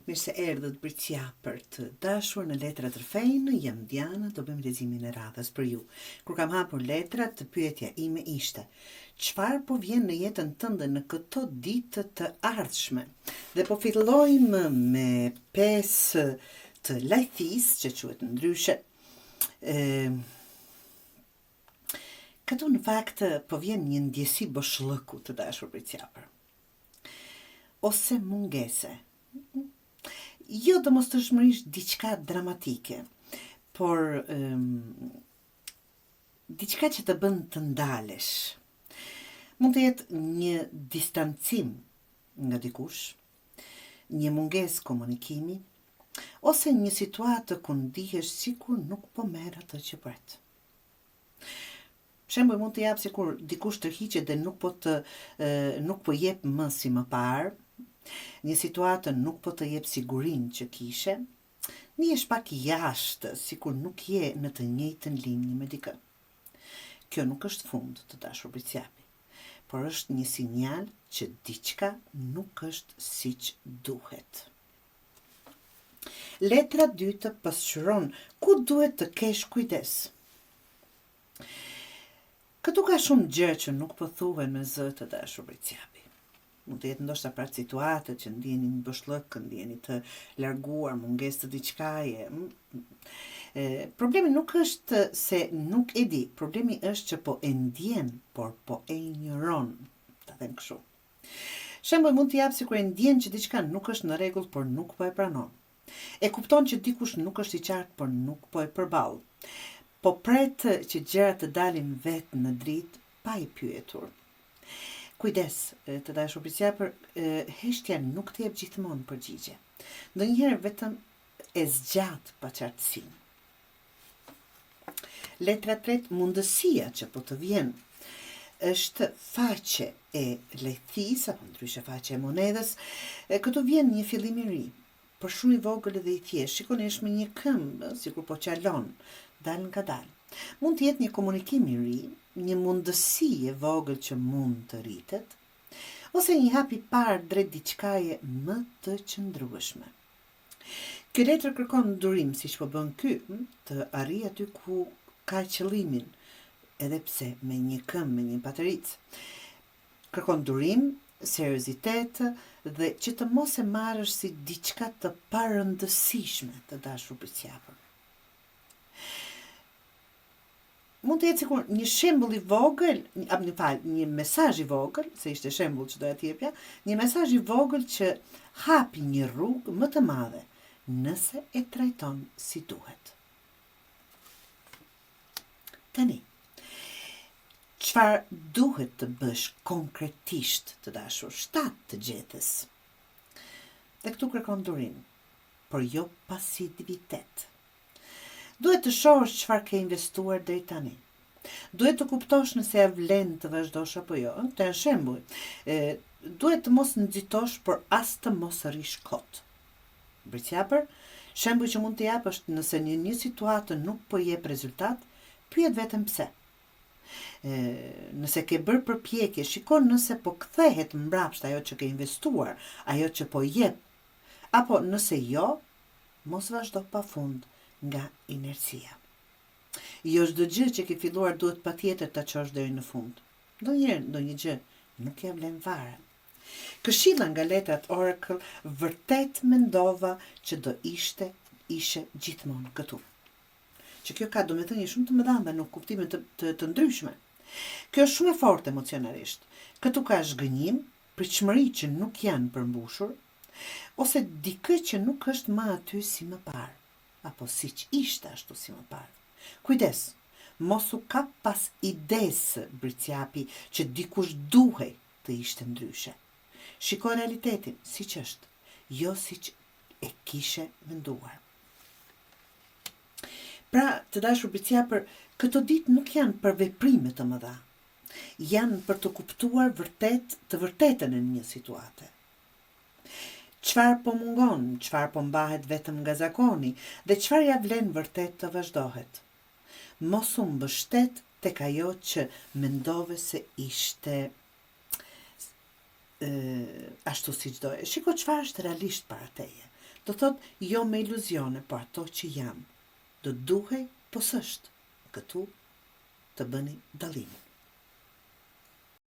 Mirë se erdhët Bricia për të dashur në Letra të Rfejnë, jam Diana, do bëjmë leximin e radhës për ju. Kur kam hapur letrat, të pyetja ime ishte: çfarë po vjen në jetën tënde në këto ditë të ardhshme? Dhe po fillojmë me 5 të lajthis, që quhet ndryshe. Këtu në fakt po vjen një ndjesi boshllëku të dashur Briciapër. Ose mungese. Jo domosdoshmërisht diçka dramatike, por diçka që të bën të ndalesh. Mund të jetë një distancim nga dikush, një mungesë komunikimi, ose një situatë ku ndihesh sikur nuk po merr atë që pret. Shembull mund të jap sikur dikush tërhiqet dhe nuk po jep më si më parë. Një situatë nuk po të jep sigurinë që kishe, ndihesh pak jashtë, sikur nuk je në të njëjtën linjë me dikë. Kjo nuk është fund të dashur Briciapi, por është një sinjal që diçka nuk është siç duhet. Letra 2 të pasqyron ku duhet të kesh kujdes. Këtu ka shumë gjë që nuk po thuhen me zë të dashur Briciapi. Mund të jetë ndoshta pra situata që ndjeni një boshllëk, ndjeni të larguar, mungesë të diçkaje. Problemi nuk është se nuk e di, problemi është që po e ndjen, por po e injoron, ta them kështu. Shembull mund të jap sikur e ndjen që diçka nuk është në rregull, por nuk po e pranon. E kupton që dikush nuk është i qartë, por nuk po e përball. Po pret që gjërat të dalin vetë në dritë pa i pyetur. Kujdes, të dashur Briciapër, heshtja nuk të jep gjithmonë përgjigje. Ndonjëherë vetëm e zgjat paqartësinë. Letra 3, mundësia që po të vjen, është faqe e lehtisë, apo ndryshe faqe e monedhës. Këtu vjen një fillim i ri, por shumë i vogël dhe i thjeshtë. Shikonesh me një këmbë, sikur po qalon, dal nga dal. Mund të jetë një komunikim i ri, një mundësi e vogël që mund të rritet, ose një hap i parë drejt diçkaje më të qëndrueshme. Ky letër kërkon durim, siç po bën ky, të arrijë aty ku ka qëllimin, edhe pse me një këmbë, me një pateric. Kërkon durim, seriozitet dhe që të mos e marrësh si diçka të parëndësishme të dashur Briciapër. Mund të jetë sikur një shembull i vogël, një mesazh i vogël, se ishte shembull që doja t'jepja, një mesazh i vogël që hapi një rrugë më të madhe, nëse e trajton si duhet. Tani, çfarë duhet të bësh konkretisht të dashur? 7 të gjetës. Dhe këtu kërkon durim, por jo pasivitet. Duhet të shohësh çfarë ke investuar deri tani. Duhet të kuptosh nëse e vlen të vazhdosh apo jo. Të shembull, duhet të mos nxitosh, por as të mos rrish kot. Briciapër, shembull që mund të jap është nëse në një situatë nuk po jep rezultat, pyet veten pse. Nëse ke bërë përpjekje, shikon nëse po kthehet mbrapsht ajo që ke investuar, ajo që po jep, apo nëse jo, mos vazhdo pafund nga inercia. Jo çdo gjë që ke filluar duhet patjetër ta çosh deri në fund. Ndonjë gjë nuk ja vlen fare. Këshilla nga letrat Oracle vërtet mendova që do ishe gjithmonë këtu. Që kjo ka domethënie shumë të mëdha në kuptime të ndryshme. Kjo është shumë e fortë emocionalisht. Këtu ka zhgënjim, pritshmëri që nuk janë përmbushur, ose dikë që nuk është më aty si më parë, apo siç ishte ashtu si më parë. Kujdes, mos u kap pas idesë Briciapi që dikush duhej të ishte ndryshe. Shiko realitetin siç është, jo siç e kishe menduar. Pra, të dashur Briciapër, këto ditë nuk janë për veprime të mëdha. Janë për të kuptuar të vërtetën e një situate. Çfarë po mungon, çfarë po mbahet vetëm nga zakoni, dhe çfarë ja vlen vërtet të vazhdohet. Mos u mbështet tek ajo që mendove se ishte ashtu siç doje. Shiko çfarë është realisht para teje. Do thot jo me iluzione, por ato që jam. Do duhej, po s'është. Këtu të bëni dallimin.